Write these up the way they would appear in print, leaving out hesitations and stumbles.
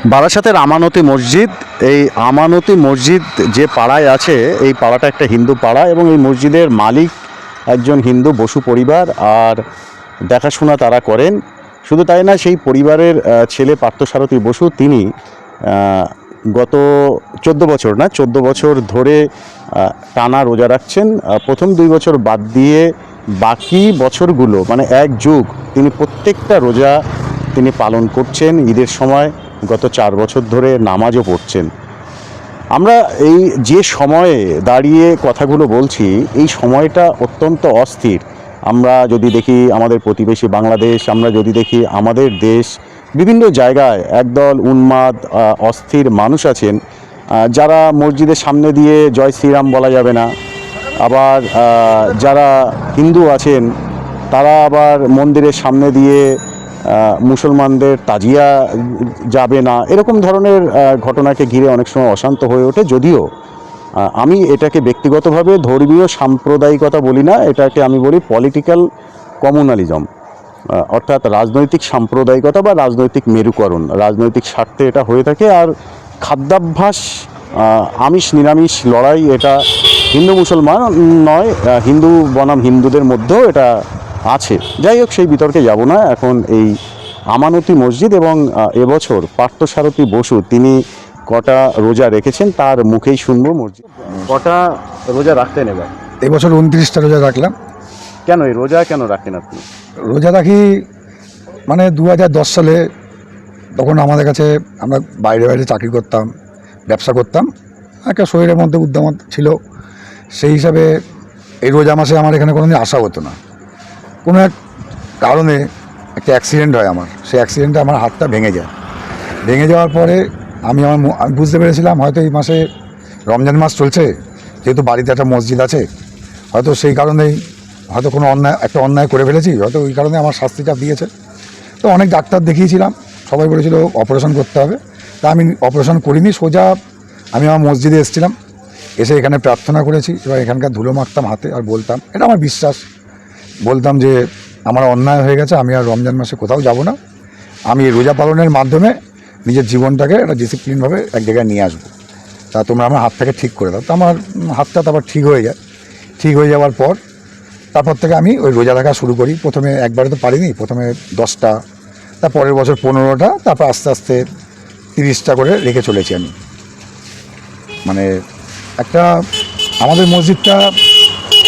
বারাসাতের আমানতি মসজিদ, এই আমানতি মসজিদ যে পাড়ায় আছে, এই পাড়াটা একটা হিন্দু পাড়া এবং এই মসজিদের মালিক একজন হিন্দু বসু পরিবার, আর দেখাশোনা তারা করেন। শুধু তাই না, সেই পরিবারের ছেলে পার্থসারথী বসু, তিনি গত 14 বছর ধরে টানা রোজা রাখছেন। প্রথম 2 বছর বাদ দিয়ে বাকি বছরগুলো মানে এক যুগ তিনি প্রত্যেকটা রোজা তিনি পালন করছেন। ঈদের সময় গত 4 বছর ধরে নামাজও পড়ছেন। আমরা এই যে সময়ে দাঁড়িয়ে কথাগুলো বলছি, এই সময়টা অত্যন্ত অস্থির। আমরা যদি দেখি আমাদের প্রতিবেশী বাংলাদেশ, আমরা যদি দেখি আমাদের দেশ, বিভিন্ন জায়গায় একদল উন্মাদ অস্থির মানুষ আছেন, যারা মসজিদের সামনে দিয়ে জয় শ্রীরাম বলা যাবে না। আবার যারা হিন্দু আছেন, তারা আবার মন্দিরের সামনে দিয়ে মুসলমানদের তাজিয়া যাবে না, এরকম ধরনের ঘটনাকে ঘিরে অনেক সময় অশান্ত হয়ে ওঠে। যদিও আমি এটাকে ব্যক্তিগতভাবে ধর্মীয় সাম্প্রদায়িকতা বলি না, এটাকে আমি বলি পলিটিক্যাল কমিউনালিজম, অর্থাৎ রাজনৈতিক সাম্প্রদায়িকতা বা রাজনৈতিক মেরুকরণ। রাজনৈতিক স্বার্থে এটা হয়ে থাকে। আর খাদ্যাভ্যাস, আমিষ নিরামিষ লড়াই, এটা হিন্দু মুসলমান নয়, হিন্দু বনাম হিন্দুদের মধ্যেও এটা আছে। যাই হোক, সেই বিতর্কে যাব না। এখন এই আমানতি মসজিদ এবং এবছর পার্থসারথী বসু তিনি কটা রোজা রেখেছেন তার মুখেই শুনবো। মসজিদ কটা রোজা রাখতেন এবার? এবছর 29টা রোজা রাখলাম। কেন এই রোজা কেন রাখেন আপনি? রোজা রাখি মানে 2010 সালে, তখন আমাদের কাছে, আমরা বাইরে বাইরে চাকরি করতাম, ব্যবসা করতাম, একটা শরীরের মধ্যে উদ্যম ছিল। সেই হিসাবে এই রোজা মাসে আমার এখানে কোনোদিন আসা হতো না। কোনো এক কারণে একটা অ্যাক্সিডেন্ট হয় আমার। সেই অ্যাক্সিডেন্টে আমার হাতটা ভেঙে যায়। ভেঙে যাওয়ার পরে আমি বুঝতে পেরেছিলাম হয়তো এই মাসে রমজান মাস চলছে, যেহেতু বাড়িতে একটা মসজিদ আছে, হয়তো সেই কারণেই হয়তো কোনো অন্যায় করে ফেলেছি, হয়তো ওই কারণে আমার শাস্তিটা দিয়েছে। তো অনেক ডাক্তার দেখিয়েছিলাম, সবাই বলেছিল অপারেশন করতে হবে। তা আমি অপারেশন করিনি, সোজা আমি আমার মসজিদে এসেছিলাম, এসে এখানে প্রার্থনা করেছি। এবার এখানকার ধুলো মাখতাম হাতে, আর বলতাম, এটা আমার বিশ্বাস, বলতাম যে আমার অন্যায় হয়ে গেছে, আমি আর রমজান মাসে কোথাও যাব না। আমি রোজা পালনের মাধ্যমে নিজের জীবনটাকে একটা ডিসিপ্লিনভাবে এক জায়গায় নিয়ে আসবো। তা তোমরা আমার হাতটাকে ঠিক করে দাও। তো আমার হাতটা তারপর ঠিক হয়ে যায়। ঠিক হয়ে যাওয়ার পর তারপর থেকে আমি ওই রোজা রাখা শুরু করি। প্রথমে একবারে তো পারিনি, প্রথমে 10টা, তার পরের বছর 15টা, তারপর আস্তে আস্তে 30টা করে রেখে চলেছি আমি। মানে একটা আমাদের মসজিদটা,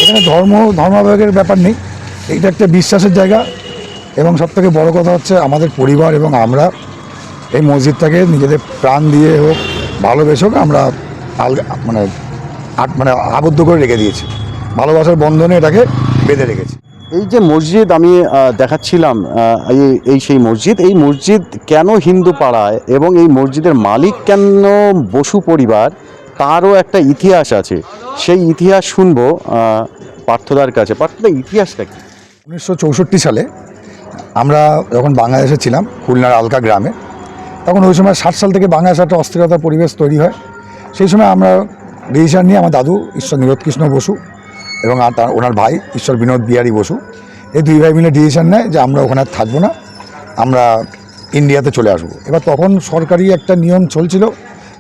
এখানে ধর্মাবলম্বনের ব্যাপার নেই, এটা একটা বিশ্বাসের জায়গা। এবং সবথেকে বড় কথা হচ্ছে আমাদের পরিবার এবং আমরা এই মসজিদটাকে নিজেদের প্রাণ দিয়ে হোক, ভালোবেসে হোক, আমরা মানে আবদ্ধ করে রেখে দিয়েছি, ভালোবাসার বন্ধনে এটাকে বেঁধে রেখেছি। এই যে মসজিদ আমি দেখাচ্ছিলাম, এই সেই মসজিদ, এই মসজিদ কেন হিন্দু পাড়ায় এবং এই মসজিদের মালিক কেন বসু পরিবার, তারও একটা ইতিহাস আছে। সেই ইতিহাস শুনবো পার্থদার কাছে। পার্থদার ইতিহাসটা কি? 1964 সালে আমরা যখন বাংলাদেশে ছিলাম, খুলনার আলকা গ্রামে, তখন ওই সময় 60 সাল থেকে বাংলাদেশে একটা অস্থিরতার পরিবেশ তৈরি হয়। সেই সময় আমরা ডিসিশন নিয়ে, আমার দাদু ঈশ্বর নীরোৎকৃষ্ণ বসু এবং ওনার ভাই ঈশ্বর বিনোদ বিহারী বসু, এই দুই ভাই মিলে ডিসিশন নেয় যে আমরা ওখানে থাকবো না, আমরা ইন্ডিয়াতে চলে আসবো। এবার তখন সরকারি একটা নিয়ম চলছিল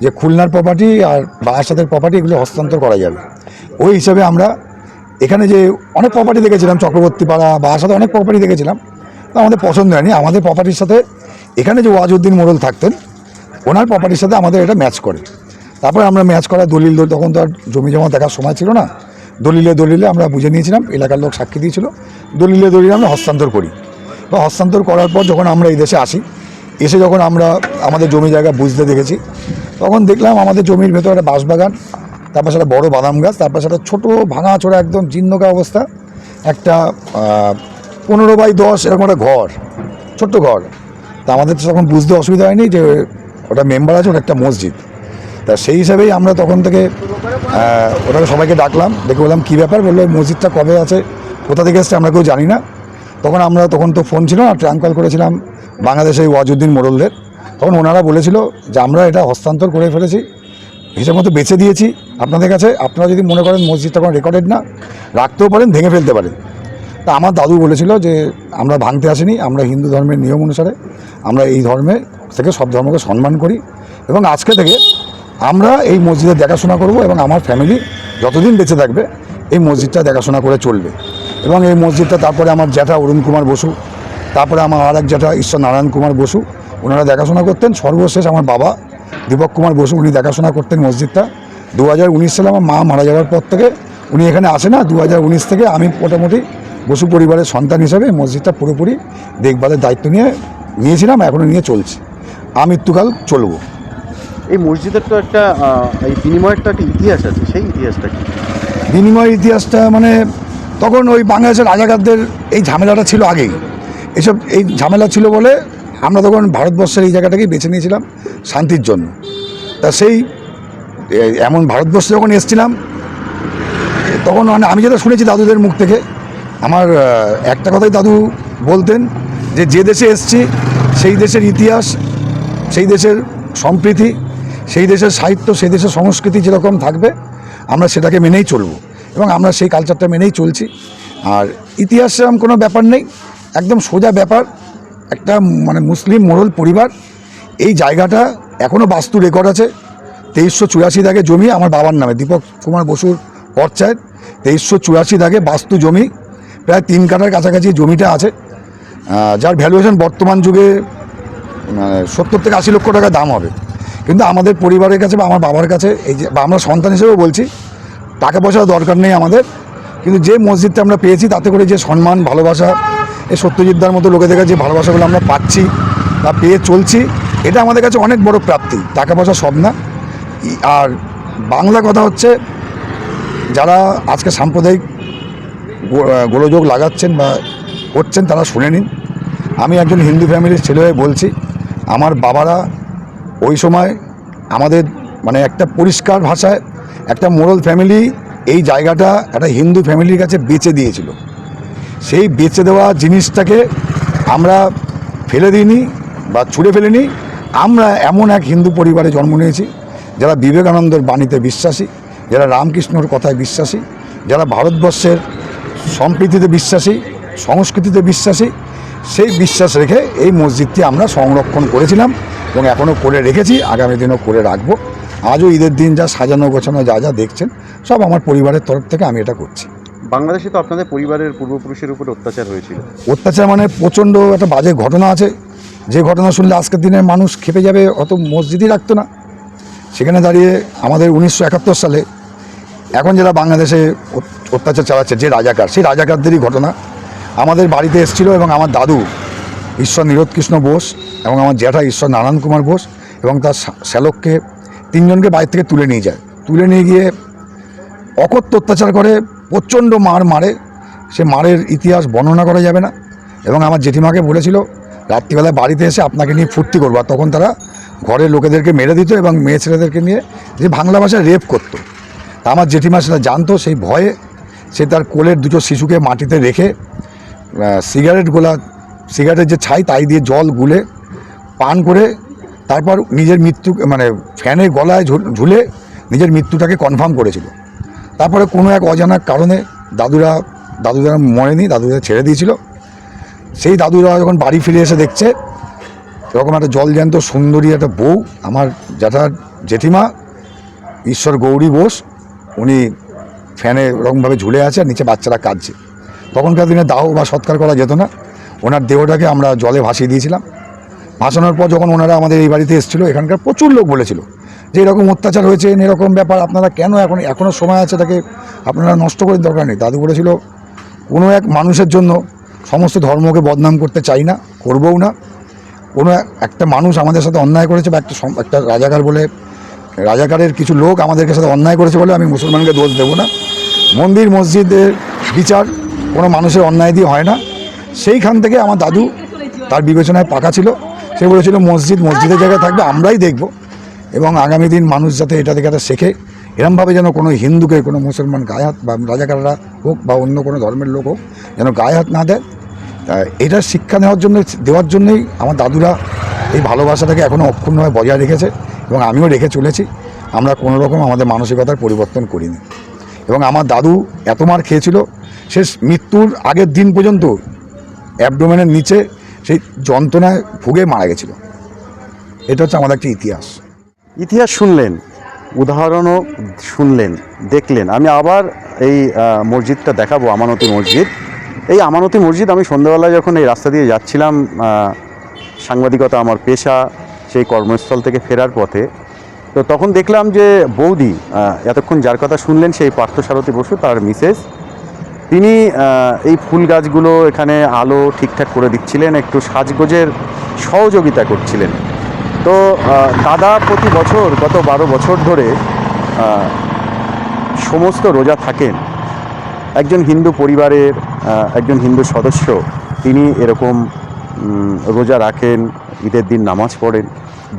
যে খুলনার প্রপার্টি আর বারাসাতের প্রপার্টি এগুলো হস্তান্তর করা যাবে। ওই হিসাবে আমরা এখানে যে অনেক প্রপার্টি দেখেছিলাম, চক্রবর্তী পাড়া, বারাসাতে অনেক প্রপার্টি দেখেছিলাম, তো আমাদের পছন্দ হয়নি। আমাদের প্রপার্টির সাথে এখানে যে ওয়াজউদ্দিন মোড়ল থাকতেন, ওনার প্রপার্টির সাথে আমাদের এটা ম্যাচ করে। তারপরে আমরা ম্যাচ করা দলিল, তখন তো আর জমি জমা দেখার সময় ছিল না, দলিলে আমরা বুঝে নিয়েছিলাম, এলাকার লোক সাক্ষী দিয়েছিল, দলিলে আমরা হস্তান্তর করি। বা হস্তান্তর করার পর যখন আমরা এই দেশে আসি, এসে যখন আমরা আমাদের জমি জায়গা বুঝতে দেখেছি, তখন দেখলাম আমাদের জমির ভেতরে একটা বাঁশবাগান, তারপর সেটা বড় বাদাম গাছ, তারপর সেটা ছোটো ভাঙাচোরা একদম জীর্ণকা অবস্থা একটা 15x10 এরকম একটা ঘর, ছোট্ট ঘর। তা আমাদের তো তখন বুঝতে অসুবিধা হয়নি যে ওটা মেম্বার আছে, ওটা একটা মসজিদ। তা সেই হিসাবেই আমরা তখন থেকে ওটাকে সবাইকে ডাকলাম, ডেকে বললাম কী ব্যাপার, বললো মসজিদটা কবে আছে, কোথা থেকে এসছে আমরা কেউ জানি না। তখন তো ফোন ছিল না, ট্রাঙ্ক কল করেছিলাম বাংলাদেশে ওয়াজউদ্দিন মোড়লদের। তখন ওনারা বলেছিল যে আমরা এটা হস্তান্তর করে ফেলেছি, হিসেব মতো বেছে দিয়েছি আপনাদের কাছে, আপনারা যদি মনে করেন মসজিদটা কোনো রেকর্ডেড না, রাখতেও পারেন, ভেঙে ফেলতে পারেন। তা আমার দাদু বলেছিল যে আমরা ভাঙতে আসিনি, আমরা হিন্দু ধর্মের নিয়ম অনুসারে আমরা এই ধর্মে থেকে সব ধর্মকে সম্মান করি এবং আজকে থেকে আমরা এই মসজিদের দেখাশোনা করব এবং আমার ফ্যামিলি যতদিন বেঁচে থাকবে এই মসজিদটা দেখাশোনা করে চলবে। এবং এই মসজিদটা তারপরে আমার জ্যাঠা অরুণ কুমার বসু, তারপরে আমার আর এক জ্যাঠা ঈশ্বর নারায়ণ কুমার বসু, ওনারা দেখাশোনা করতেন। সর্বশেষ আমার বাবা দীপক কুমার বসু, উনি দেখাশোনা করতেন মসজিদটা। 2019 সালে আমার মা মারা যাওয়ার পর থেকে উনি এখানে আসে না। 2019 থেকে আমি মোটামুটি বসু পরিবারের সন্তান হিসেবে মসজিদটা পুরোপুরি দেখভালের দায়িত্ব নিয়েছিলাম, এখনও নিয়ে চলছি। আমৃত্যুকাল চলবো। এই মসজিদের তো একটা এই বিনিময়ের তো একটা ইতিহাস আছে, সেই ইতিহাসটা কি? বিনিময়ের ইতিহাসটা মানে তখন ওই বাংলাদেশের রাজাকারদের এই ঝামেলাটা ছিল আগেই। এই ঝামেলা ছিল বলে আমরা তখন ভারতবর্ষের এই জায়গাটাকেই বেছে নিয়েছিলাম শান্তির জন্য। তা সেই এমন ভারতবর্ষে যখন এসেছিলাম তখন মানে আমি যেটা শুনেছি দাদুদের মুখ থেকে, আমার একটা কথাই দাদু বলতেন যে দেশে এসেছি সেই দেশের ইতিহাস, সেই দেশের সম্প্রীতি, সেই দেশের সাহিত্য, সেই দেশের সংস্কৃতি যেরকম থাকবে আমরা সেটাকে মেনেই চলবো এবং আমরা সেই কালচারটা মেনেই চলছি। আর ইতিহাস সেরকম কোনো ব্যাপার নেই, একদম সোজা ব্যাপার। একটা মানে মুসলিম মোড়ল পরিবার, এই জায়গাটা এখনও বাস্তু রেকর্ড আছে। 2384 দাগে জমি আমার বাবার নামে, দীপক কুমার বসুর পর্চায় 2384 দাগে বাস্তু জমি, প্রায় 3 কাঠার কাছাকাছি জমিটা আছে, যার ভ্যালুয়েশন বর্তমান যুগে 70 থেকে 80 লক্ষ টাকা দাম হবে। কিন্তু আমাদের পরিবারের কাছে বা আমার বাবার কাছে, এই যে বা আমরা সন্তান হিসেবেও বলছি, টাকা পয়সার দরকার নেই আমাদের, কিন্তু যে মসজিদটা আমরা পেয়েছি তাতে করে যে সম্মান ভালোবাসা, এই সত্যজিৎদার মতো লোকেদের কাছে যে ভালোবাসাগুলো আমরা পাচ্ছি বা পেয়ে চলছি, এটা আমাদের কাছে অনেক বড় প্রাপ্তি। টাকা পয়সা সব না। আর বাংলা কথা হচ্ছে, যারা আজকে সাম্প্রদায়িক গোলযোগ লাগাচ্ছেন বা করছেন তারা শুনে নিন। আমি একজন হিন্দু ফ্যামিলির ছেলে হয়ে বলছি, আমার বাবারা ওই সময় আমাদের মানে একটা পরিষ্কার ভাষায় একটা মোরাল ফ্যামিলি এই জায়গাটা একটা হিন্দু ফ্যামিলির কাছে বেচে দিয়েছিল। সেই বেচে দেওয়া জিনিসটাকে আমরা ফেলে দিইনি বা ছুঁড়ে ফেলিনি। আমরা এমন এক হিন্দু পরিবারে জন্ম নিয়েছি যারা বিবেকানন্দের বাণীতে বিশ্বাসী, যারা রামকৃষ্ণর কথায় বিশ্বাসী, যারা ভারতবর্ষের সম্প্রীতিতে বিশ্বাসী, সংস্কৃতিতে বিশ্বাসী। সেই বিশ্বাস রেখে এই মসজিদটি আমরা সংরক্ষণ করেছিলাম এবং এখনও করে রেখেছি, আগামী দিনও করে রাখবো। আজও ঈদের দিন যা সাজানো গোছানো যা যা দেখছেন সব আমার পরিবারের তরফ থেকে আমি এটা করছি। বাংলাদেশে তো আপনাদের পরিবারের পূর্বপুরুষের উপরে অত্যাচার হয়েছিল। অত্যাচার মানে প্রচণ্ড একটা বাজে ঘটনা আছে, যে ঘটনা শুনলে আজকের দিনে মানুষ খেপে যাবে, অত মসজিদই রাখতো না। সেখানে দাঁড়িয়ে আমাদের 1971 সালে এখন যারা বাংলাদেশে অত্যাচার চালাচ্ছে যে রাজাকার, সেই রাজাকারদেরই ঘটনা আমাদের বাড়িতে এসেছিল এবং আমার দাদু ঈশ্বর নীরোৎকৃষ্ণ বোস এবং আমার জ্যাঠা ঈশ্বর নারায়ণ কুমার বোস এবং তার শ্যালককে 3 জনকে বাড়ি থেকে তুলে নিয়ে যায়। তুলে নিয়ে গিয়ে অকথ্য অত্যাচার করে, প্রচণ্ড মারে। সে মারের ইতিহাস বর্ণনা করা যাবে না। এবং আমার জেঠিমাকে বলেছিল রাত্রিবেলায় বাড়িতে এসে আপনাকে নিয়ে ফুর্তি করবো, আর তখন তারা ঘরের লোকেদেরকে মেরে দিত এবং মেয়ে ছেলেদেরকে নিয়ে যে বাংলা ভাষায় রেপ করতো। তা আমার জেঠিমা সেটা জানতো, সেই ভয়ে সে তার কোলের 2 শিশুকে মাটিতে রেখে সিগারেটের যে ছাই তাই দিয়ে জল গুলে পান করে তারপর নিজের মৃত্যু মানে ফ্যানের গলায় ঝুলে নিজের মৃত্যুটাকে কনফার্ম করেছিল। তারপরে কোনো এক অজানা কারণে দাদুরা মরেনি, দাদুরা ছেড়ে দিয়েছিল। সেই দাদুরা যখন বাড়ি ফিরে এসে দেখছে এরকম একটা জলজ্যান্ত সুন্দরী একটা বউ, আমার জেঠিমা ঈশ্বর গৌরী বোস, উনি ফ্যানে এরকমভাবে ঝুলে আছে আর নিচে বাচ্চারা কাঁদছে। তখনকার দিনে দাহ বা সৎকার করা যেত না, ওনার দেহটাকে আমরা জলে ভাসিয়ে দিয়েছিলাম। ভাসানোর পর যখন ওনারা আমাদের এই বাড়িতে এসেছিলো, এখানকার প্রচুর লোক বলেছিল যে এরকম অত্যাচার হয়েছে, এরকম ব্যাপার, আপনারা কেন এখনও সময় আছে, তাকে আপনারা নষ্ট করে দরকার নেই। দাদু বলেছিল কোনো এক মানুষের জন্য সমস্ত ধর্মকে বদনাম করতে চাই না, করবও না। কোনো একটা মানুষ আমাদের সাথে অন্যায় করেছে বা একটা রাজাকারের কিছু লোক আমাদের সাথে অন্যায় করেছে বলে আমি মুসলমানকে দোষ দেবো না। মন্দির মসজিদের বিচার কোনো মানুষের অন্যায় দিয়ে হয় না। সেইখান থেকে আমার দাদু তার বিবেচনায় পাকা ছিল, সে বলেছিল মসজিদের জায়গায় থাকবে, আমরাই দেখব এবং আগামী দিন মানুষ যাতে এটা থেকে একটা শেখে, এরমভাবে যেন কোনো হিন্দুকে কোনো মুসলমান গায়ে হাত বা রাজাকাররা হোক বা অন্য কোনো ধর্মের লোক হোক যেন গায়ে হাত না দেয়। এটা শিক্ষা দেওয়ার জন্যই আমার দাদুরা এই ভালোবাসাটাকে এখনও অক্ষুণ্ণভাবে বজায় রেখেছে এবং আমিও রেখে চলেছি। আমরা কোনো রকম আমাদের মানসিকতার পরিবর্তন করিনি। এবং আমার দাদু এত মার খেয়েছিল, সে মৃত্যুর আগের দিন পর্যন্ত অ্যাবডোমেনের নিচে সেই যন্ত্রণায় ভুগে মারা গেছিল। এটা হচ্ছে আমাদের একটা ইতিহাস। ইতিহাস শুনলেন, উদাহরণও শুনলেন, দেখলেন। আমি আবার এই মসজিদটা দেখাবো, আমানতি মসজিদ। এই আমানতি মসজিদ আমি সন্ধ্যাবেলায় যখন এই রাস্তা দিয়ে যাচ্ছিলাম, সাংবাদিকতা আমার পেশা, সেই কর্মস্থল থেকে ফেরার পথে, তো তখন দেখলাম যে বৌদি, এতক্ষণ যার কথা শুনলেন সেই পার্থসারথী বসু, তার মিসেস, তিনি এই ফুল গাছগুলো এখানে আলো ঠিকঠাক করে দিচ্ছিলেন, একটু সাজগোজের সহযোগিতা করছিলেন। তো দাদা প্রতি বছর গত 12 বছর ধরে সমস্ত রোজা থাকেন। একজন হিন্দু পরিবারের একজন হিন্দু সদস্য, তিনি এরকম রোজা রাখেন, ঈদের দিন নামাজ পড়েন।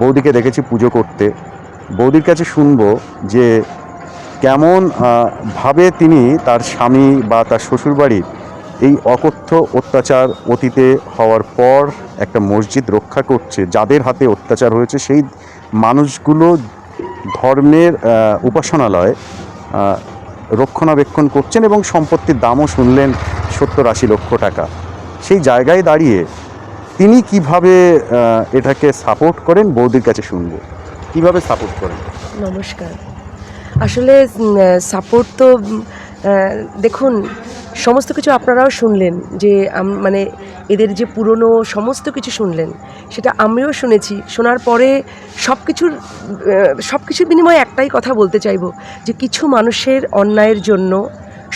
বৌদিকে দেখেছি পুজো করতে। বৌদির কাছে শুনবো যে কেমন ভাবে তিনি তার স্বামী বা তার শ্বশুরবাড়ির এই অকথ্য অত্যাচার অতীতে হওয়ার পর একটা মসজিদ রক্ষা করছে। যাদের হাতে অত্যাচার হয়েছে সেই মানুষগুলো ধর্মের উপাসনালয় রক্ষণাবেক্ষণ করছেন, এবং সম্পত্তির দামও শুনলেন 70-80 লক্ষ টাকা। সেই জায়গায় দাঁড়িয়ে তিনি কিভাবে এটাকে সাপোর্ট করেন, বৌদির কাছে শুনবো কিভাবে সাপোর্ট করেন। নমস্কার। আসলে সাপোর্ট তো দেখুন, সমস্ত কিছু আপনারাও শুনলেন যে মানে এদের যে পুরনো সমস্ত কিছু শুনলেন, সেটা আমিও শুনেছি। শোনার পরে সব কিছুর বিনিময়ে একটাই কথা বলতে চাইবো যে কিছু মানুষের অন্যায়ের জন্য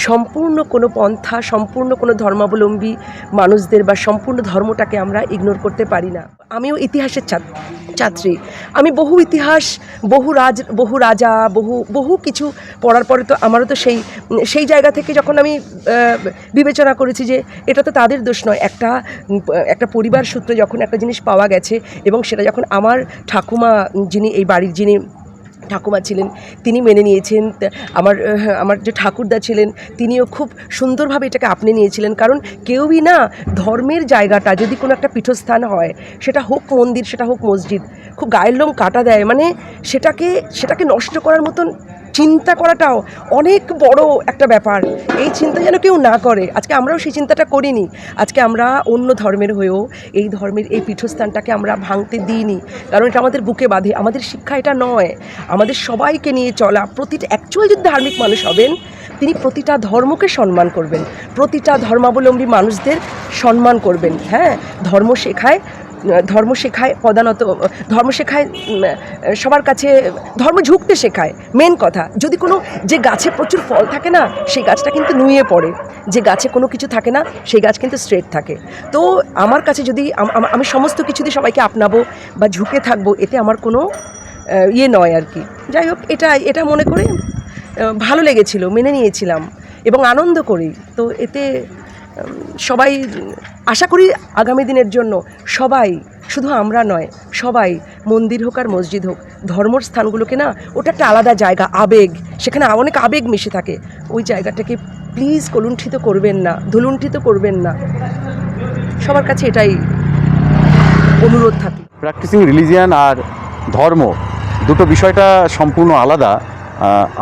সম্পূর্ণ কোনো পন্থা, সম্পূর্ণ কোনো ধর্মাবলম্বী মানুষদের বা সম্পূর্ণ ধর্মটাকে আমরা ইগনোর করতে পারি না। আমিও ইতিহাসের ছাত্রী। আমি বহু ইতিহাস, বহু রাজা, বহু কিছু পড়ার পরে তো আমারও তো সেই জায়গা থেকে যখন আমি বিবেচনা করেছি যে এটা তো তাদের দোষ নয়, একটা পরিবার সূত্রে যখন একটা জিনিস পাওয়া গেছে, এবং সেটা যখন আমার ঠাকুমা, যিনি এই বাড়ির যিনি ঠাকুমা ছিলেন, তিনি মেনে নিয়েছেন। আমার যে ঠাকুরদা ছিলেন, তিনিও খুব সুন্দরভাবে এটাকে আপনি নিয়েছিলেন। কারণ কেউই না, ধর্মের জায়গাটা যদি কোনো একটা পীঠস্থান হয়, সেটা হোক মন্দির, সেটা হোক মসজিদ, খুব গায়ের লোম কাটা দেয়। মানে সেটাকে নষ্ট করার মতন চিন্তা করাটাও অনেক বড় একটা ব্যাপার। এই চিন্তা যেন কেউ না করে। আজকে আমরাও সেই চিন্তাটা করিনি। আজকে আমরা অন্য ধর্মের হয়েও এই ধর্মের এই পীঠস্থানটাকে আমরা ভাঙতে দিইনি, কারণ এটা আমাদের বুকে বাঁধে। আমাদের শিক্ষা এটা নয়। আমাদের সবাইকে নিয়ে চলা, অ্যাকচুয়াল যদি ধার্মিক মানুষ হবেন, তিনি প্রতিটা ধর্মকে সম্মান করবেন, প্রতিটা ধর্মাবলম্বী মানুষদের সম্মান করবেন। হ্যাঁ, ধর্ম শেখায় প্রধানত, ধর্ম শেখায় সবার কাছে, ধর্ম ঝুঁকতে শেখায়। মেন কথা, যদি কোনো যে গাছে প্রচুর ফল থাকে না, সেই গাছটা কিন্তু নুয়ে পড়ে। যে গাছে কোনো কিছু থাকে না, সেই গাছ কিন্তু স্ট্রেট থাকে। তো আমার কাছে যদি আমি সমস্ত কিছু দিয়ে সবাইকে আপনাবো বা ঝুঁকে থাকবো, এতে আমার কোনো নয় আর কি। যাই হোক, এটা মনে করে ভালো লেগেছিল, মেনে নিয়েছিলাম এবং আনন্দ করি। তো এতে সবাই, আশা করি আগামী দিনের জন্য সবাই, শুধু আমরা নয়, সবাই, মন্দির হোক আর মসজিদ হোক, ধর্মর স্থানগুলোকে না, ওটা একটা আলাদা জায়গা, আবেগ, সেখানে অনেক আবেগ মিশে থাকে। ওই জায়গাটাকে প্লিজ কলুণ্ঠিত করবেন না, ধুলুণ্ঠিত করবেন না। সবার কাছে এটাই অনুরোধ থাকে। প্র্যাকটিসিং রিলিজিয়ান আর ধর্ম দুটো বিষয়টা সম্পূর্ণ আলাদা।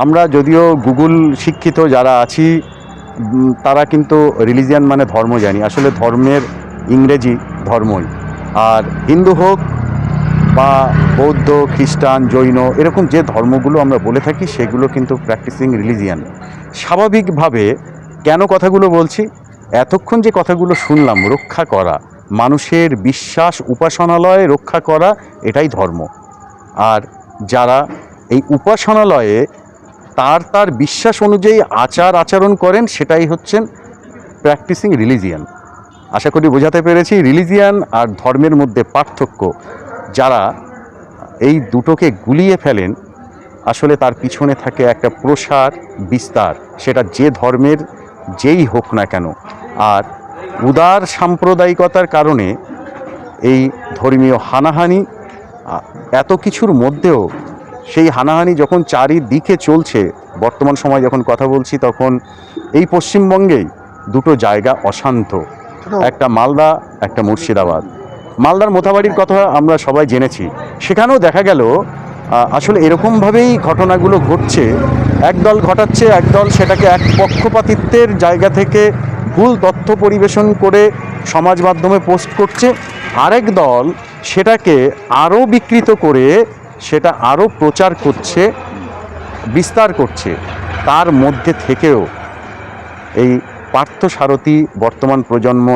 আমরা যদিও গুগল শিক্ষিত যারা আছি, তারা কিন্তু রিলিজিয়ান মানে ধর্ম জানি। আসলে ধর্মের ইংরেজি ধর্মই। আর হিন্দু হোক বা বৌদ্ধ, খ্রিস্টান, জৈন, এরকম যে ধর্মগুলো আমরা বলে থাকি, সেগুলো কিন্তু প্র্যাকটিসিং রিলিজিয়ান। স্বাভাবিকভাবে কেন কথাগুলো বলছি, এতক্ষণ যে কথাগুলো শুনলাম, রক্ষা করা, মানুষের বিশ্বাস, উপাসনালয় রক্ষা করা, এটাই ধর্ম। আর যারা এই উপাসনালয়ে তার বিশ্বাস অনুযায়ী আচরণ করেন, সেটাই হচ্ছেন প্র্যাকটিসিং রিলিজিয়ান। আশা করি বোঝাতে পেরেছি রিলিজিয়ান আর ধর্মের মধ্যে পার্থক্য। যারা এই দুটোকে গুলিয়ে ফেলেন, আসলে তার পিছনে থাকে একটা প্রসার, বিস্তার, সেটা যে ধর্মের যেই হোক না কেন। আর উদার সাম্প্রদায়িকতার কারণে এই ধর্মীয় হানাহানি, এত কিছুর মধ্যেও সেই হানাহানি যখন চারিদিকে চলছে, বর্তমান সময় যখন কথা বলছি, তখন এই পশ্চিমবঙ্গেই দুটো জায়গা অশান্ত, একটা মালদা, একটা মুর্শিদাবাদ। মালদার মোথাবাড়ির কথা আমরা সবাই জেনেছি। সেখানেও দেখা গেল আসলে এরকমভাবেই ঘটনাগুলো ঘটছে। একদল ঘটাচ্ছে, একদল সেটাকে এক পক্ষপাতিত্বের জায়গা থেকে ভুল তথ্য পরিবেশন করে সমাজ মাধ্যমে পোস্ট করছে, আরেক দল সেটাকে আরও বিকৃত করে সেটা আরও প্রচার করছে, বিস্তার করছে। তার মধ্যে থেকেও এই পার্থসারথী বর্তমান প্রজন্ম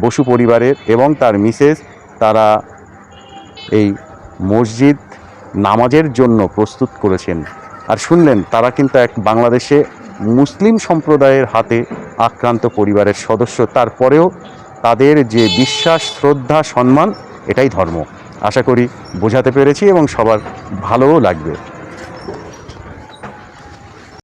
বসু পরিবারের এবং তার মিসেস, তারা এই মসজিদ নামাজের জন্য প্রস্তুত করেছেন। আর শুনলেন তারা কিন্তু এক বাংলাদেশে মুসলিম সম্প্রদায়ের হাতে আক্রান্ত পরিবারের সদস্য, তারপরেও তাদের যে বিশ্বাস, শ্রদ্ধা, সম্মান, এটাই ধর্ম। আশা করি বোঝাতে পেরেছি এবং সবার ভালোও লাগবে।